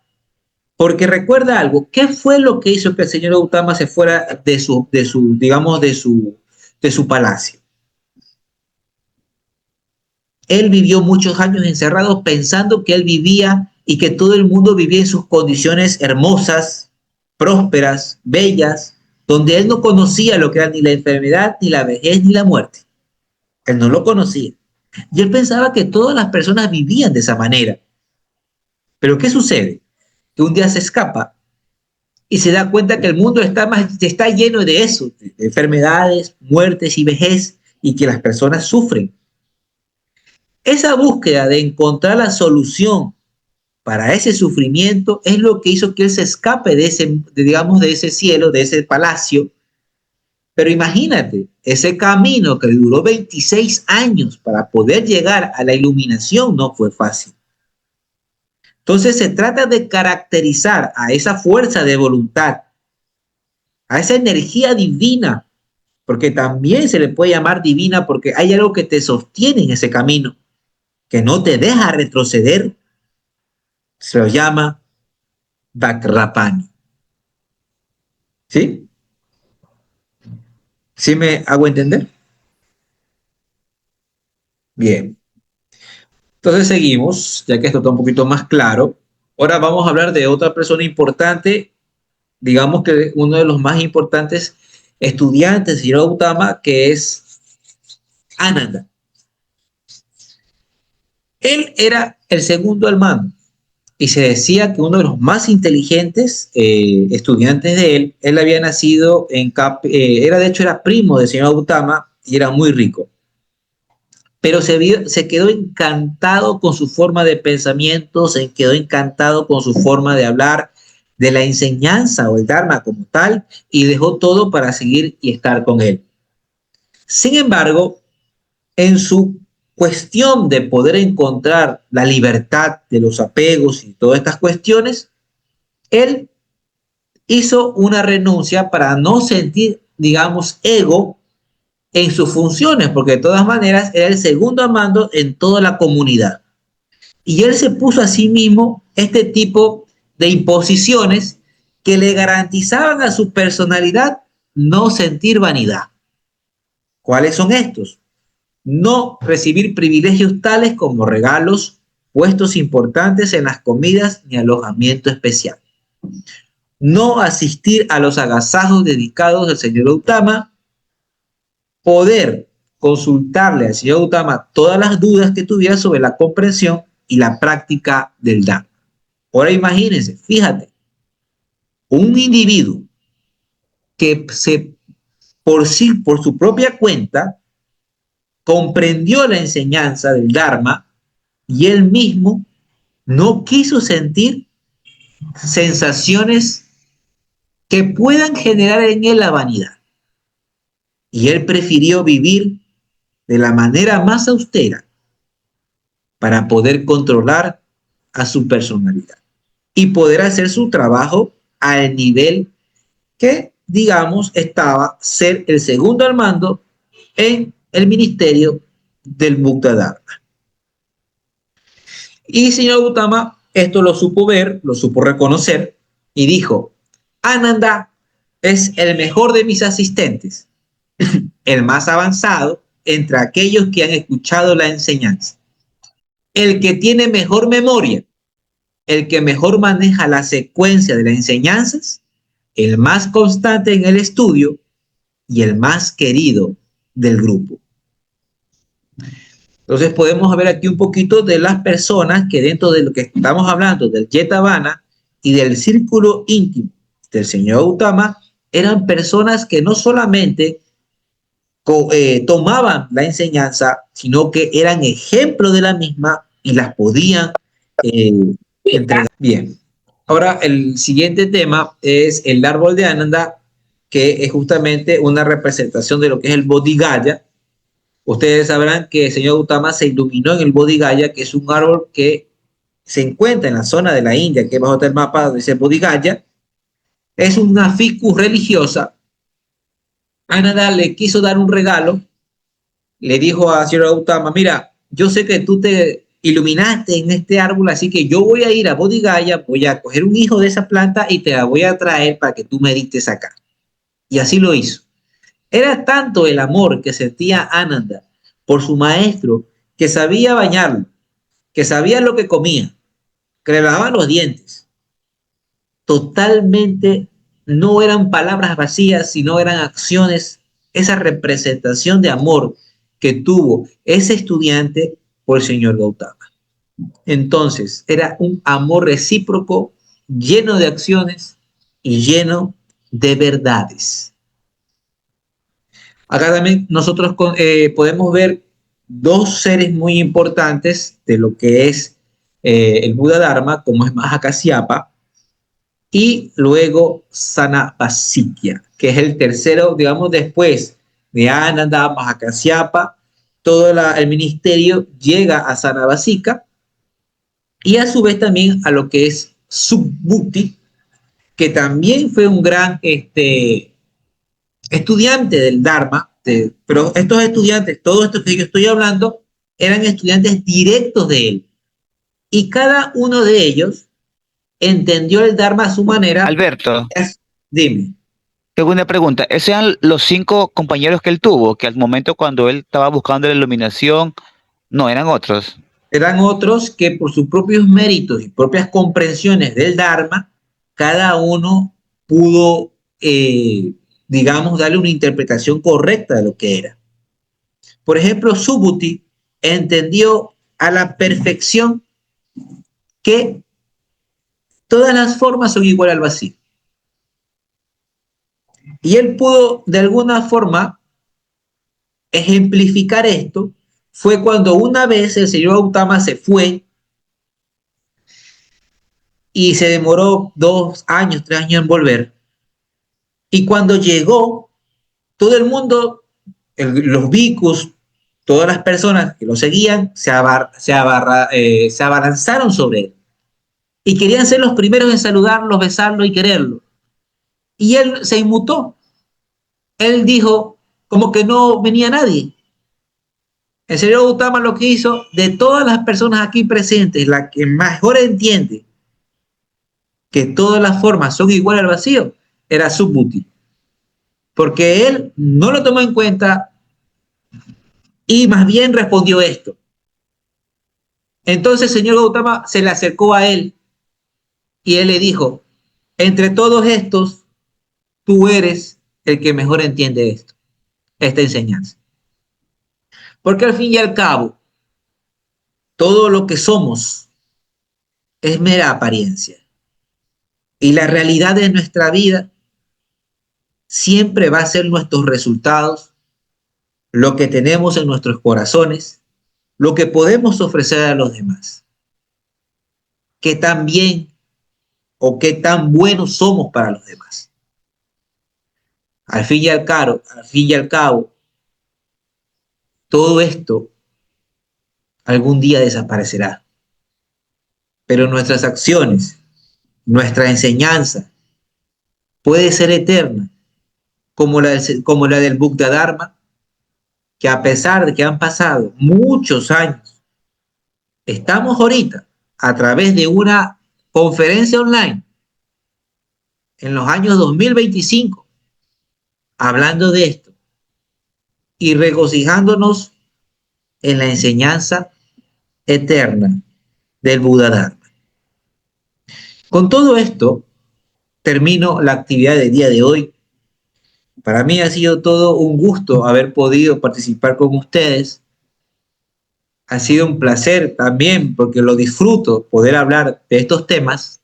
porque recuerda algo, ¿qué fue lo que hizo que el señor Gautama se fuera digamos, de su palacio? Él vivió muchos años encerrado pensando que él vivía y que todo el mundo vivía en sus condiciones hermosas, prósperas, bellas, donde él no conocía lo que era ni la enfermedad, ni la vejez, ni la muerte. Él no lo conocía. Y él pensaba que todas las personas vivían de esa manera. Pero ¿qué sucede? Que un día se escapa y se da cuenta que el mundo está lleno de eso, de enfermedades, muertes y vejez, y que las personas sufren. Esa búsqueda de encontrar la solución para ese sufrimiento es lo que hizo que él se escape digamos, de ese cielo, de ese palacio. Pero imagínate, ese camino que duró 26 años para poder llegar a la iluminación no fue fácil. Entonces se trata de caracterizar a esa fuerza de voluntad, a esa energía divina, porque también se le puede llamar divina porque hay algo que te sostiene en ese camino, que no te deja retroceder. Se lo llama Vajrapani. ¿Sí? ¿Sí me hago entender? Bien. Entonces seguimos, ya que esto está un poquito más claro. Ahora vamos a hablar de otra persona importante, digamos que uno de los más importantes estudiantes de Sri Gautama, que es Ananda. Él era el segundo al mando y se decía que uno de los más inteligentes estudiantes de él había nacido de hecho era primo del señor Gautama y era muy rico. Pero se quedó encantado con su forma de pensamiento, se quedó encantado con su forma de hablar, de la enseñanza o el Dharma como tal, y dejó todo para seguir y estar con él. Sin embargo, en su cuestión de poder encontrar la libertad de los apegos y todas estas cuestiones, él hizo una renuncia para no sentir, digamos, ego en sus funciones, porque de todas maneras era el segundo al mando en toda la comunidad. Y él se puso a sí mismo este tipo de imposiciones que le garantizaban a su personalidad no sentir vanidad. ¿Cuáles son estos? No recibir privilegios tales como regalos, puestos importantes en las comidas ni alojamiento especial. No asistir a los agasajos dedicados al señor Gautama, poder consultarle al señor Gautama todas las dudas que tuviera sobre la comprensión y la práctica del Dharma. Ahora imagínense, fíjate, un individuo que por su propia cuenta comprendió la enseñanza del Dharma y él mismo no quiso sentir sensaciones que puedan generar en él la vanidad. Y él prefirió vivir de la manera más austera para poder controlar a su personalidad y poder hacer su trabajo al nivel que, digamos, estaba ser el segundo al mando en el ministerio del Mukta Dharma. Y señor Gautama esto lo supo ver, lo supo reconocer y dijo: Ananda es el mejor de mis asistentes, el más avanzado entre aquellos que han escuchado la enseñanza, el que tiene mejor memoria, el que mejor maneja la secuencia de las enseñanzas, el más constante en el estudio y el más querido del grupo. Entonces podemos ver aquí un poquito de las personas que dentro de lo que estamos hablando del Jetavana y del círculo íntimo del señor Gautama eran personas que no solamente tomaban la enseñanza, sino que eran ejemplo de la misma y las podían entregar bien. Ahora, el siguiente tema es el árbol de Ananda, que es justamente una representación de lo que es el Bodhigaya. Ustedes sabrán que el señor Gautama se iluminó en el Bodhigaya, que es un árbol que se encuentra en la zona de la India, que bajo el mapa donde dice Bodhigaya. Es una ficus religiosa. Ananda le quiso dar un regalo, le dijo a señor Gautama, mira, yo sé que tú te iluminaste en este árbol, así que yo voy a ir a Bodhigaya, voy a coger un hijo de esa planta y te la voy a traer para que tú medites acá. Y así lo hizo. Era tanto el amor que sentía Ananda por su maestro que sabía bañarlo, que sabía lo que comía, que le lavaban los dientes. Totalmente no eran palabras vacías, sino eran acciones, esa representación de amor que tuvo ese estudiante por el señor Gautama. Entonces, era un amor recíproco, lleno de acciones y lleno de verdades. Acá también nosotros podemos ver dos seres muy importantes de lo que es el Buda Dharma, como es Mahakasyapa, y luego Sanabhasikya, que es el tercero, digamos, después de Ananda, Mahakasyapa, todo el ministerio llega a Sanabhasika y a su vez también a lo que es Subhuti, que también fue un gran estudiante del Dharma, pero estos estudiantes, todos estos que yo estoy hablando, eran estudiantes directos de él. Y cada uno de ellos entendió el Dharma a su manera. Alberto, Dime. tengo una pregunta. ¿Esos eran los 5 compañeros que él tuvo, que al momento cuando él estaba buscando la iluminación, no eran otros? Eran otros que por sus propios méritos y propias comprensiones del Dharma, cada uno pudo, digamos, darle una interpretación correcta de lo que era. Por ejemplo, Subhuti entendió a la perfección que todas las formas son igual al vacío. Y él pudo, de alguna forma, ejemplificar esto. Fue cuando una vez el señor Gautama se fue y se demoró 2 años, 3 años en volver. Y cuando llegó, todo el mundo, los bhikkhus, todas las personas que lo seguían, se abalanzaron sobre él. Y querían ser los primeros en saludarlo, besarlo y quererlo. Y él se inmutó. Él dijo como que no venía nadie. El señor Gautama lo que hizo, de todas las personas aquí presentes, la que mejor entiende que todas las formas son igual al vacío, era Subhuti. Porque él no lo tomó en cuenta y más bien respondió esto. Entonces el señor Gautama se le acercó a él y él le dijo, entre todos estos, tú eres el que mejor entiende esto, esta enseñanza. Porque al fin y al cabo, todo lo que somos es mera apariencia. Y la realidad de nuestra vida siempre va a ser nuestros resultados, lo que tenemos en nuestros corazones, lo que podemos ofrecer a los demás. Qué tan bien o qué tan buenos somos para los demás. Al fin y al cabo, todo esto algún día desaparecerá. Pero nuestras acciones, nuestra enseñanza puede ser eterna, como la del Buddha Dharma, que a pesar de que han pasado muchos años, estamos ahorita a través de una conferencia online en los años 2025 hablando de esto y regocijándonos en la enseñanza eterna del Buddha Dharma. Con todo esto, termino la actividad del día de hoy. Para mí ha sido todo un gusto haber podido participar con ustedes. Ha sido un placer también porque lo disfruto poder hablar de estos temas.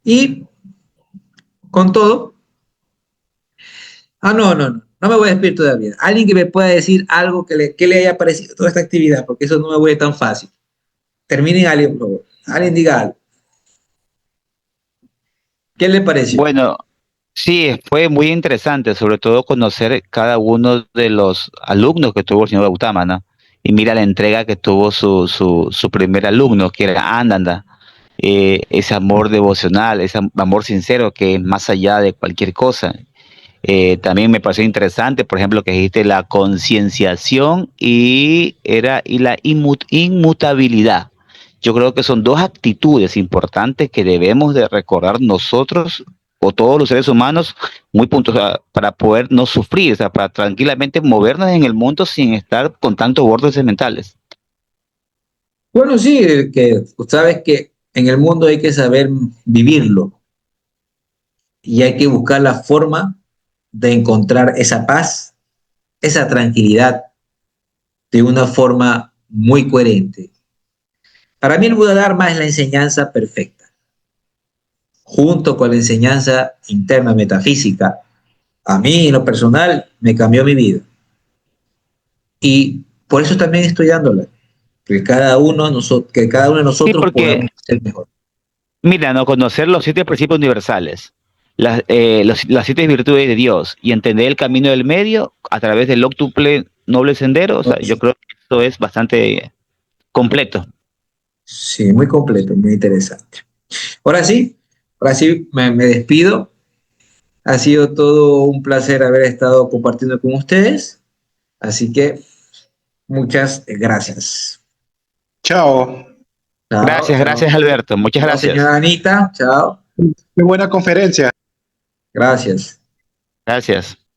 Y con todo, no me voy a despedir todavía. Alguien que me pueda decir algo que le haya parecido toda esta actividad, porque eso no me voy tan fácil. Terminen alguien, por favor. Alguien diga algo. ¿Qué le pareció? Bueno, sí, fue muy interesante, sobre todo conocer cada uno de los alumnos que tuvo el señor Gautama, ¿no? Y mira la entrega que tuvo su primer alumno, que era Ananda. Ese amor devocional, ese amor sincero que es más allá de cualquier cosa. También me pareció interesante, por ejemplo, que dijiste la concienciación y la inmutabilidad. Yo creo que son dos actitudes importantes que debemos de recordar nosotros o todos los seres humanos muy puntos, o sea, para poder no sufrir, o sea, para tranquilamente movernos en el mundo sin estar con tantos bordes mentales. Bueno, sí, que sabes que en el mundo hay que saber vivirlo y hay que buscar la forma de encontrar esa paz, esa tranquilidad de una forma muy coherente. Para mí el Buda Dharma es la enseñanza perfecta, junto con la enseñanza interna metafísica. A mí, en lo personal, me cambió mi vida. Y por eso también estoy dándola, que cada uno de Sí, nosotros porque podamos ser mejor. mira, no conocer los siete principios universales, las siete virtudes de Dios y entender el camino del medio a través del octuple noble sendero, o sea, yo creo que esto es bastante completo. Sí, muy completo, muy interesante. Ahora sí, ahora sí me despido. Ha sido todo un placer haber estado compartiendo con ustedes. Así que muchas gracias. Chao. Chao, Gracias, chao. gracias Alberto, muchas Chao, gracias. señora Anita. Chao. Qué buena conferencia. Gracias. Gracias.